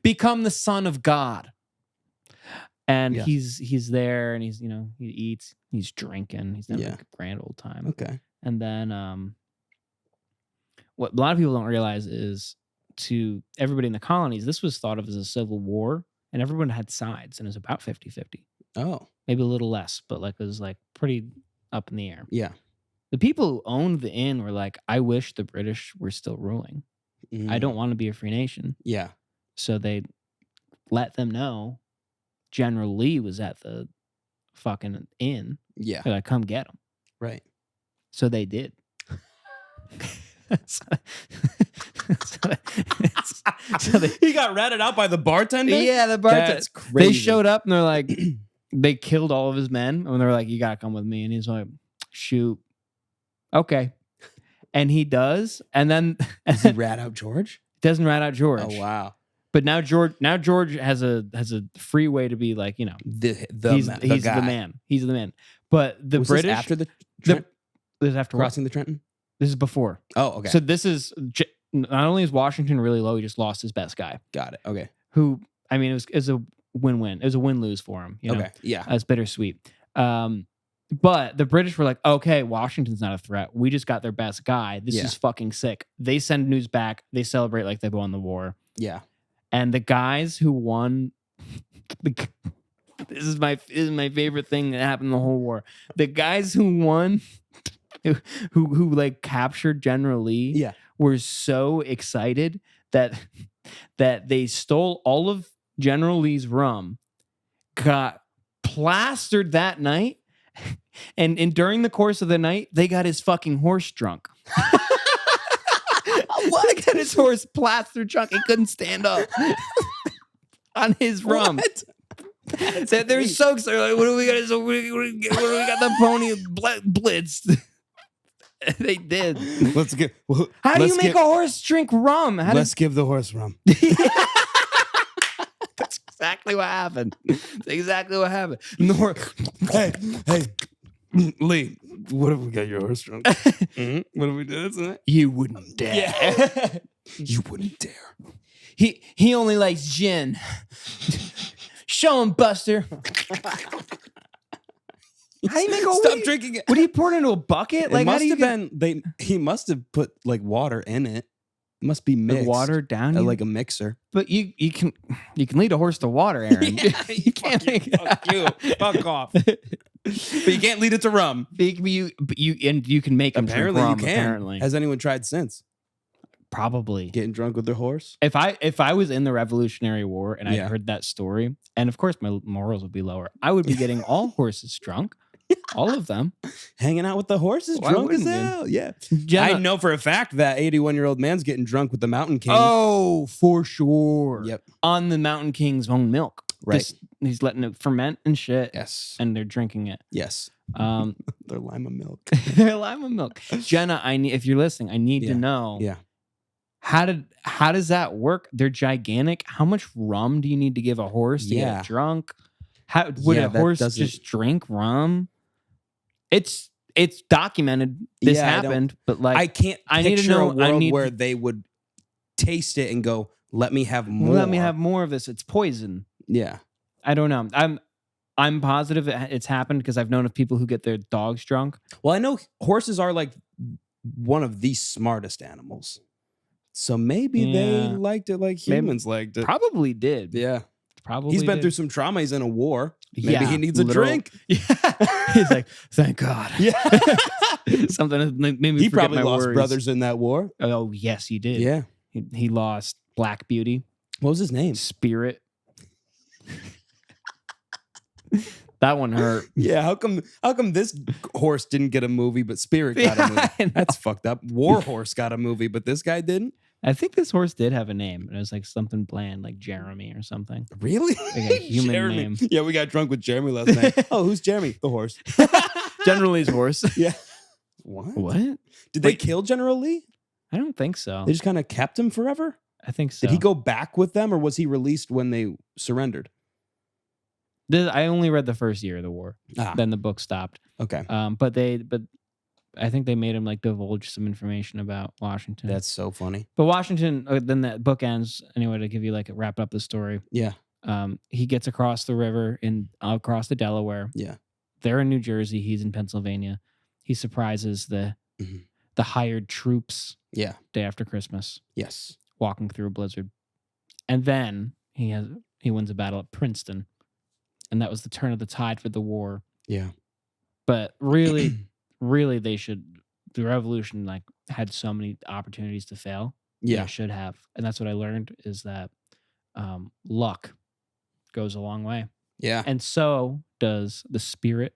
Become the son of God. And Yeah. he's there and he eats, he's drinking, he's having Yeah. like a grand old time. Okay. And then what a lot of people don't realize is to everybody in the colonies, this was thought of as a civil war and everyone had sides and it was about 50-50. Oh, Maybe a little less, but like it was like pretty up in the air. yeah. The people who owned the inn were like, I wish the British were still ruling. I don't want to be a free nation. Yeah. So they let them know General Lee was at the fucking inn. Yeah. They're like, come get him. Right. So they did. so He got ratted out by the bartender? yeah, the bartender. That's crazy. They showed up and they're like, they killed all of his men. And they're like, you gotta come with me. And he's like, shoot. Okay. And he does. And then Does he rat out George? doesn't rat out George. Oh, wow. But now George has a free way to be like, The he's guy. the man. He's the man. But the Was British this after the this is after what? crossing the Trenton? This is before. Oh, okay. So this is not only is Washington really low, he just lost his best guy. Got it. Okay. Who, I mean, it was a win-win. It was a win-lose for him. You know? Okay. Yeah. That's bittersweet. But the British were like, okay, Washington's not a threat. We just got their best guy. This is fucking sick. They send news back. They celebrate like they won the war. Yeah. And the guys who won, this is my favorite thing that happened in the whole war. The guys who won, who like captured General Lee, were so excited that they stole all of General Lee's rum, got plastered that night. And during the course of the night, they got his fucking horse drunk. What? They got his horse plastered drunk. He couldn't stand up on his rum. They're so excited. Like, what do we got? What do we got? The pony blitzed. They did. How do you make a horse drink rum? Let's give the horse rum. That's exactly what happened. Hey, Lee, what if we got your horse drunk? What if we did tonight? You wouldn't dare. Yeah. You wouldn't dare. He only likes gin. Show him, Buster. How do you make a Stop drinking it? What do you pour it into a bucket? Like, must have been he must have put like water in it. It must be mixed. The water down like a mixer. But you can lead a horse to water, Aaron. You can't make fuck you. Fuck off. But you can't lead it to rum. You can make him drink rum. You can. Apparently, has anyone tried since? Probably getting drunk with their horse. If I was in the Revolutionary War and I heard that story, and of course my morals would be lower, I would be getting all horses drunk. All of them. Hanging out with the horses, drunk as hell. Yeah. I know for a fact that 81-year-old man's getting drunk with the Mountain King. Oh, for sure. Yep. On the Mountain King's own milk. Right. He's letting it ferment and shit. Yes. And they're drinking it. Yes. Their lima milk. Their lima milk. Jenna, if you're listening, I need to know. Yeah. How does that work? They're gigantic. How much rum do you need to give a horse to get drunk? Would a horse just drink rum? It's documented. This happened, but like I can't. I need to know a world where they would taste it and go, "Let me have more. Let me have more of this. It's poison." Yeah, I don't know. I'm positive it's happened because I've known of people who get their dogs drunk. Well, I know horses are like one of the smartest animals, so maybe they liked it like humans liked it. Probably did. Yeah. Probably he's been through some trauma. He's in a war. Maybe he needs a drink. Yeah. He's like, thank God. Yeah. Something that made me he forget probably my lost worries. brothers in that war. Oh, yes, he did. Yeah. He lost Black Beauty. What was his name? Spirit. That one hurt. Yeah, how come this horse didn't get a movie, but Spirit got a movie? That's fucked up. War Horse got a movie, but this guy didn't? I think this horse did have a name. It was like something bland, like Jeremy or something. Really? Like a human name. Yeah, we got drunk with Jeremy last night. Oh, who's Jeremy? The horse. General Lee's horse. Yeah. What? Did they kill General Lee? I don't think so. They just kind of kept him forever? I think so. Did he go back with them, or was he released when they surrendered? I only read the first year of the war. Then the book stopped. Okay. But I think they made him like divulge some information about Washington. That's so funny. But Washington, then that book ends anyway to give you like wrap up the story. Yeah. He gets across the river across the Delaware. Yeah. They're in New Jersey. He's in Pennsylvania. He surprises the hired troops. Yeah. Day after Christmas. Yes. Walking through a blizzard, and then he wins a battle at Princeton, and that was the turn of the tide for the war. Yeah. But really. Really, the revolution like had so many opportunities to fail. Yeah, it should have, and that's what I learned is that luck goes a long way. Yeah, and so does the spirit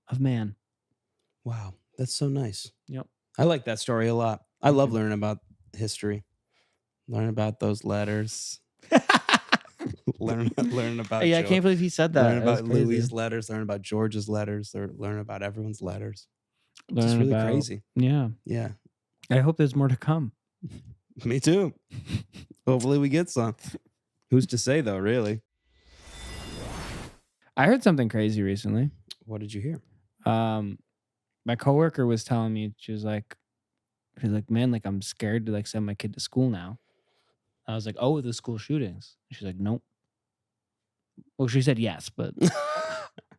of man. Wow, that's so nice. Yep, I like that story a lot. I love learning about history, learn about those letters. learn about. Yeah, I can't believe he said that. Learn about Louis' letters. Learn about George's letters. Learn about everyone's letters. It's really crazy. Yeah. Yeah. I hope there's more to come. Me too. Hopefully we get some. Who's to say though, really? I heard something crazy recently. What did you hear? My coworker was telling me, she was like, She's like, man, like I'm scared to like send my kid to school now. I was like, oh, the school shootings. She's like, nope. Well, she said yes, but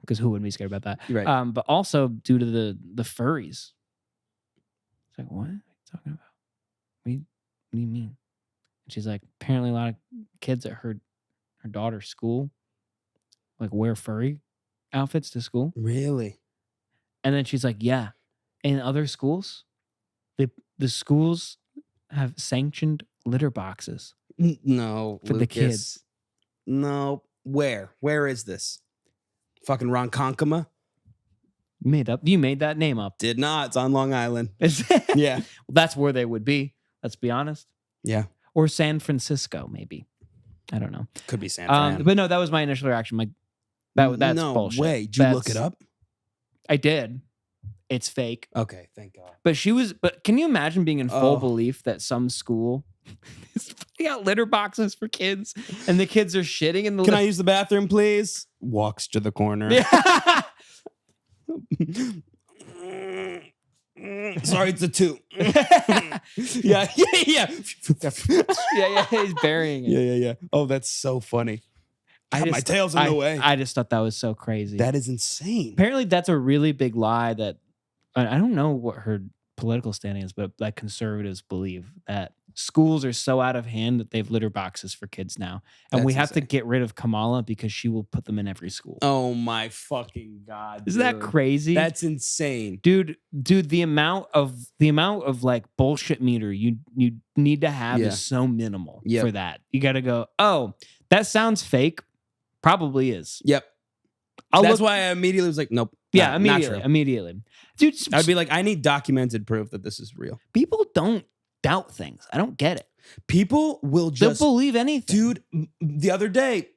because who wouldn't be scared about that? Right. But also due to the furries. It's like, what are you talking about? What do you mean? And she's like, apparently a lot of kids at her daughter's school like wear furry outfits to school. Really? And then she's like, yeah, in other schools, the schools have sanctioned litter boxes No, for the kids. No. Where? Where is this? Fucking Ronkonkoma? You made that name up. Did not. It's on Long Island. Is it? Yeah. Well, that's where they would be. Let's be honest. Yeah. Or San Francisco, maybe. I don't know. Could be San Fran. But no, that was my initial reaction. Like, that's no bullshit. way. Did you look it up? I did. It's fake. Okay, thank God. But can you imagine being in full belief that some school is putting out litter boxes for kids and the kids are shitting in the Can I use the bathroom, please? Walks to the corner. Yeah. Sorry, it's a 2. yeah. Yeah, he's burying it. Yeah. Oh, that's so funny. My tail's in the way. I just thought that was so crazy. That is insane. Apparently, that's a really big lie that I don't know what her political standing is, but like conservatives believe that schools are so out of hand that they have litter boxes for kids now. And That's we have insane. to get rid of Kamala because she will put them in every school. Oh my fucking God. Isn't that crazy? That's insane. Dude, the amount of like bullshit meter you need to have is so minimal for that. You got to go, oh, that sounds fake. Probably is. Yep. That's why I immediately was like, nope. Yeah, not immediately. Dude, I'd be like, I need documented proof that this is real. people don't doubt things. I don't get it. People will just They'll believe anything. Dude, the other day,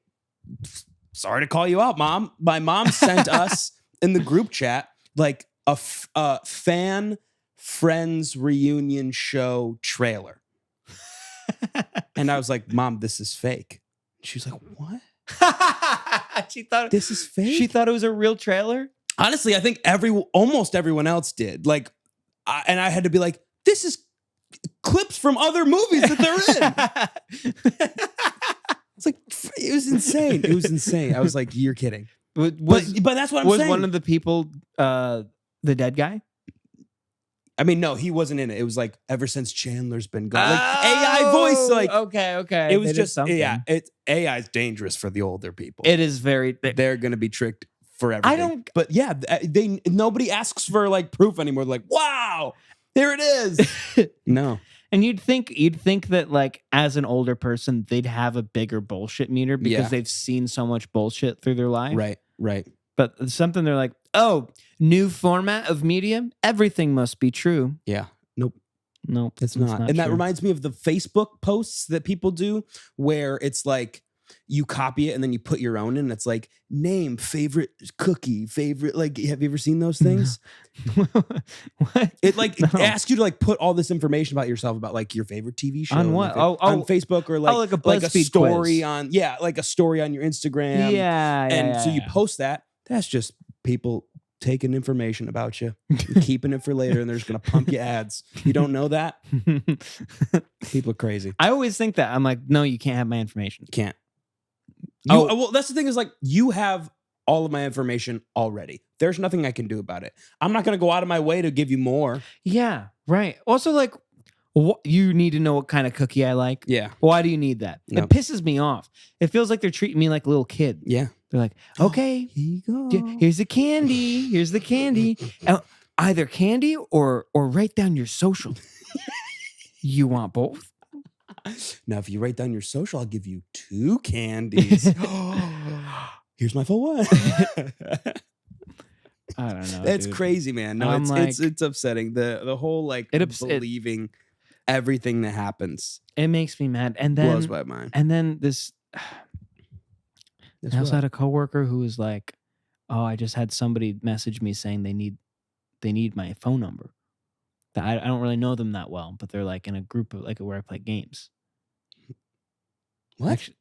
sorry to call you out, Mom. My mom sent us in the group chat like a fan friends reunion show trailer. And I was like, Mom, this is fake. She was like, what? She thought This is fake? She thought it was a real trailer? Honestly, I think almost everyone else did. Like, and I had to be like, this is clips from other movies that they're in. It's like, it was insane. It was insane. I was like, you're kidding. But that's what I'm saying. Was one of the people the dead guy? I mean, no, he wasn't in it. It was like, ever since Chandler's been gone. Like, AI voice, like. Okay. It was just, AI is dangerous for the older people. It is very. They're going to be tricked for everything. But yeah, nobody asks for like proof anymore. They're like, wow, here it is. No. And you'd think that like as an older person, they'd have a bigger bullshit meter because they've seen so much bullshit through their life. Right. But something they're like, oh, new format of media, everything must be true. Yeah. Nope. It's not. And that reminds me of the Facebook posts that people do where it's like you copy it and then you put your own in. And it's like name, favorite cookie, favorite. Like, have you ever seen those things? What? It like it asks you to like put all this information about yourself, about like your favorite TV show on what? On Facebook, or like a BuzzFeed story quiz. on like a story on your Instagram. So you post that. That's just people taking information about you, keeping it for later, and they're just gonna pump you ads. You don't know that? People are crazy. I always think that. I'm like, no, you can't have my information. Can't. Well, that's the thing, is like, you have all of my information already. There's nothing I can do about it. I'm not gonna go out of my way to give you more. Yeah, right. Also, like, you need to know what kind of cookie I like. Yeah. Why do you need that? No. It pisses me off. It feels like they're treating me like a little kid. Yeah. They're like, okay, here you go. here's the candy. Here's the candy. Either candy or write down your social. You want both? Now, if you write down your social, I'll give you 2 candies. Here's my full one. I don't know. That's dude. crazy, man. No, it's upsetting. The whole like believing everything that happens. It makes me mad. And then blows my mind. And then this. I also had a coworker who was like, "Oh, I just had somebody message me saying they need my phone number. I don't really know them that well, but they're like in a group of like where I play games." What? Actually,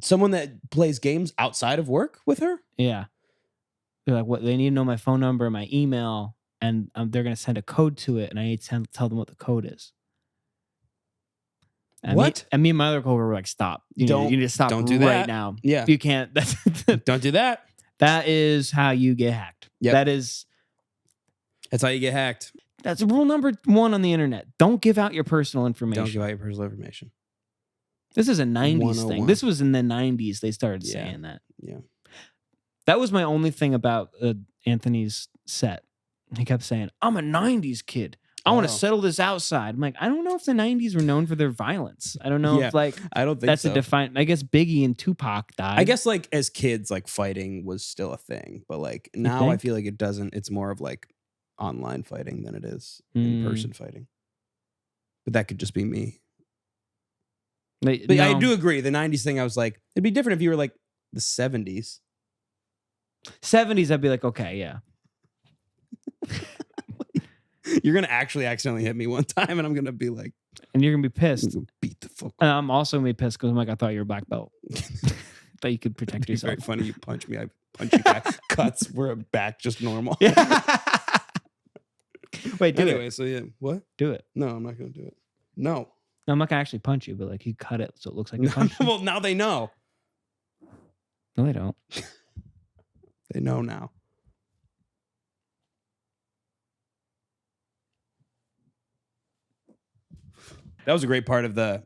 someone that plays games outside of work with her? Yeah. They're like, what? They need to know my phone number, my email, and they're going to send a code to it, and I need to tell them what the code is. And What? Me and my other coworker were like, stop. You need to stop don't do right that. now. Yeah. If you can't, Don't do that. that is how you get hacked. Yep. That's how you get hacked. That's rule number 1 on the internet. Don't give out your personal information. Don't give out your personal information. This is a 90s 101. thing. This was in the 90s they started saying that. Yeah. That was my only thing about Anthony's set. He kept saying, I'm a 90s kid. I want to settle this outside. I'm like, I don't know if the 90s were known for their violence. I don't know if like I don't think that's so. a defined. I guess Biggie and Tupac died. I guess like as kids, like fighting was still a thing, but like now I feel like it doesn't. It's more of like online fighting than it is in-person fighting. But that could just be me. But I do agree. The 90s thing, I was like, it'd be different if you were like the 70s. 70s, I'd be like, okay, yeah. You're going to actually accidentally hit me one time, and I'm going to be like... And you're going to be pissed. Beat the fuck. And I'm also going to be pissed because I'm like, I thought you were a black belt. Thought you could protect yourself. Very funny. You punch me. I punch you back. Cuts were back just normal. Wait, do anyway, it. So yeah. What? Do it. No, I'm not going to do it. No. I'm not going to actually punch you, but like you cut it so it looks like you punched you. Well, now they know. No, they don't. They know now. That was a great part of the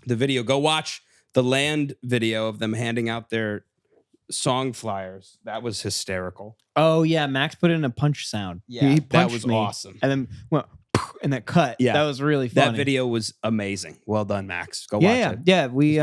video. Go watch the land video of them handing out their song flyers. That was hysterical. Oh yeah, Max put in a punch sound. Yeah, he that was me, awesome. And then went and that cut. Yeah, that was really funny. That video was amazing. Well done, Max. Go watch it. Yeah. We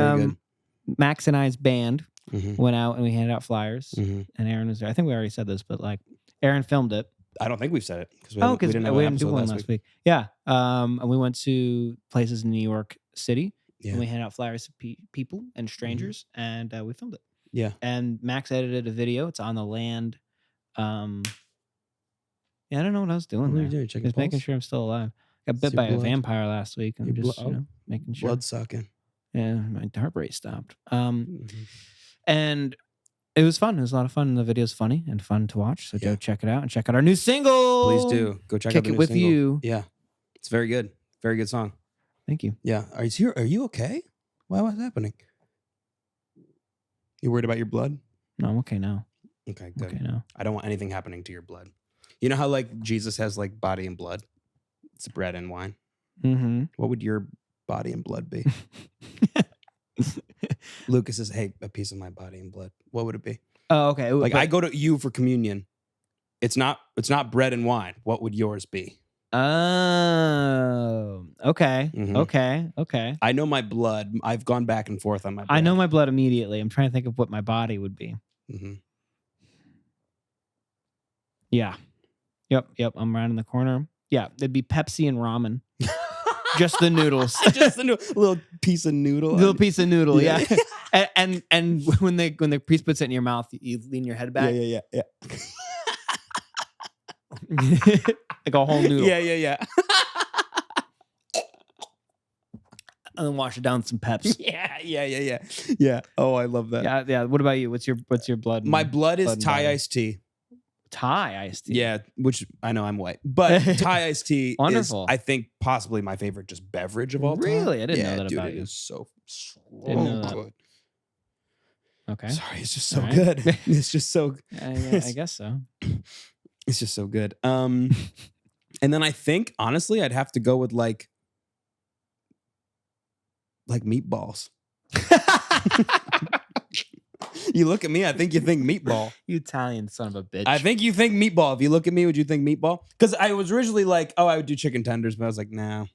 Max and I's band went out and we handed out flyers. And Aaron was there. I think we already said this, but like Aaron filmed it. I don't think we've said it because we didn't do one last week. Yeah, and we went to places in New York City and we handed out flyers to people and strangers, and we filmed it. Yeah, and Max edited a video. It's on the land. I don't know what I was doing there. Just making sure I'm still alive. Got bit by a vampire last week. I'm just making sure. Blood sucking. Yeah, my heart rate stopped. And it was fun. It was a lot of fun. The video's funny and fun to watch. So go check it out and check out our new single. Please do. Go check out the new With single. You. Yeah. It's very good. Very good song. Thank you. Yeah. Are you okay? What's happening? You worried about your blood? No, I'm okay now. Okay, good. Okay now. I don't want anything happening to your blood. You know how like Jesus has like body and blood? It's bread and wine. Mm-hmm. What would your body and blood be? Lucas says, hey, a piece of my body and blood. What would it be? Oh, okay. Like I go to you for communion. It's not bread and wine. What would yours be? Oh, okay. Okay. I know my blood. I've gone back and forth on my blood. I know my blood immediately. I'm trying to think of what my body would be. Mm-hmm. Yeah. Yep. I'm right in the corner. Yeah, it'd be Pepsi and ramen. Just the noodles. Just the little piece of noodle. Little piece of noodle, yeah. and when the priest puts it in your mouth, you lean your head back. Yeah. Like a whole noodle. Yeah. And then wash it down with some Peps. Yeah. Oh, I love that. Yeah. What about you? What's your blood? My blood is Thai iced tea. Thai iced tea. Yeah, which I know I'm white, but Thai iced tea Wonderful. is, I think, possibly my favorite just beverage of all time. Really? I didn't know that dude, about it you. is so Didn't know that. good. Okay. Sorry, it's just so good. It's just so. I guess so. It's just so good. And then I think, honestly, I'd have to go with like meatballs. You look at me, I think you think meatball. You Italian son of a bitch. I think you think meatball. If you look at me, would you think meatball? Because I was originally like, oh, I would do chicken tenders, but I was like, nah.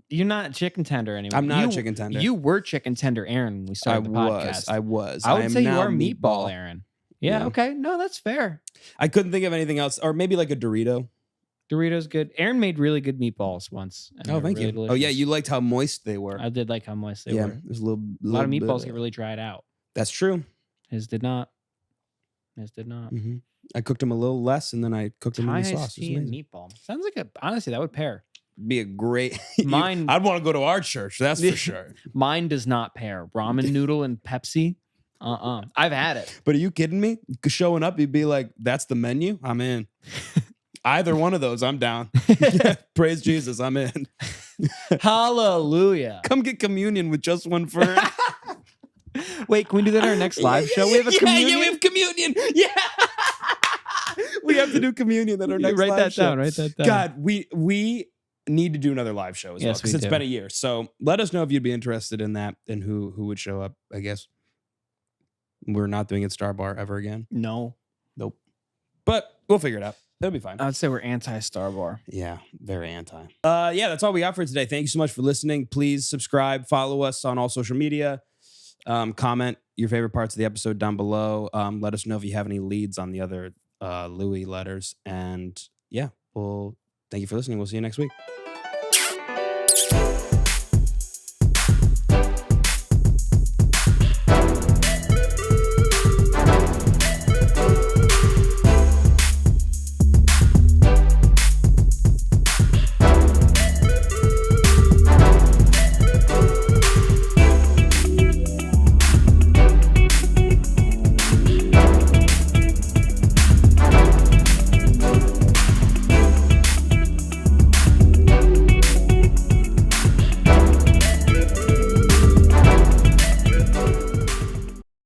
You're not chicken tender anymore. I'm not a chicken tender. You were chicken tender Aaron when we started the podcast. I was. I would say you are meatball Aaron. Yeah, okay. No, that's fair. I couldn't think of anything else. Or maybe like a Dorito. Doritos good. Aaron made really good meatballs once. Oh, thank you. Delicious. Oh, yeah. You liked how moist they were. I did like how moist they were. There's a lot of meatballs get really dried out. That's true. His did not. Mm-hmm. I cooked them a little less, and then I cooked them in the sauce. Tea and meatball. Sounds like honestly, that would pair. Be a great. Mine. I'd want to go to our church. That's for sure. Mine does not pair. Ramen noodle and Pepsi. I've had it. But are you kidding me? Showing up, you'd be like, "That's the menu. I'm in." Either one of those, I'm down. Praise Jesus, I'm in. Hallelujah. Come get communion with Just One Fern. Wait, can we do that in our next live show? We have a communion. Yeah, we have communion. Yeah. We have to do communion at our next write live that show. down. Write that down. God, we need to do another live show as well Yes, because we it's do. been a year. So let us know if you'd be interested in that and who would show up. I guess we're not doing it Star Bar ever again. No. Nope. But we'll figure it out. It'll be fine. I would say we're anti-Star Bar. Yeah, very anti. Yeah, that's all we got for today. Thank you so much for listening. Please subscribe, follow us on all social media. Comment your favorite parts of the episode down below. Let us know if you have any leads on the other Louis letters. And yeah, well, thank you for listening. We'll see you next week.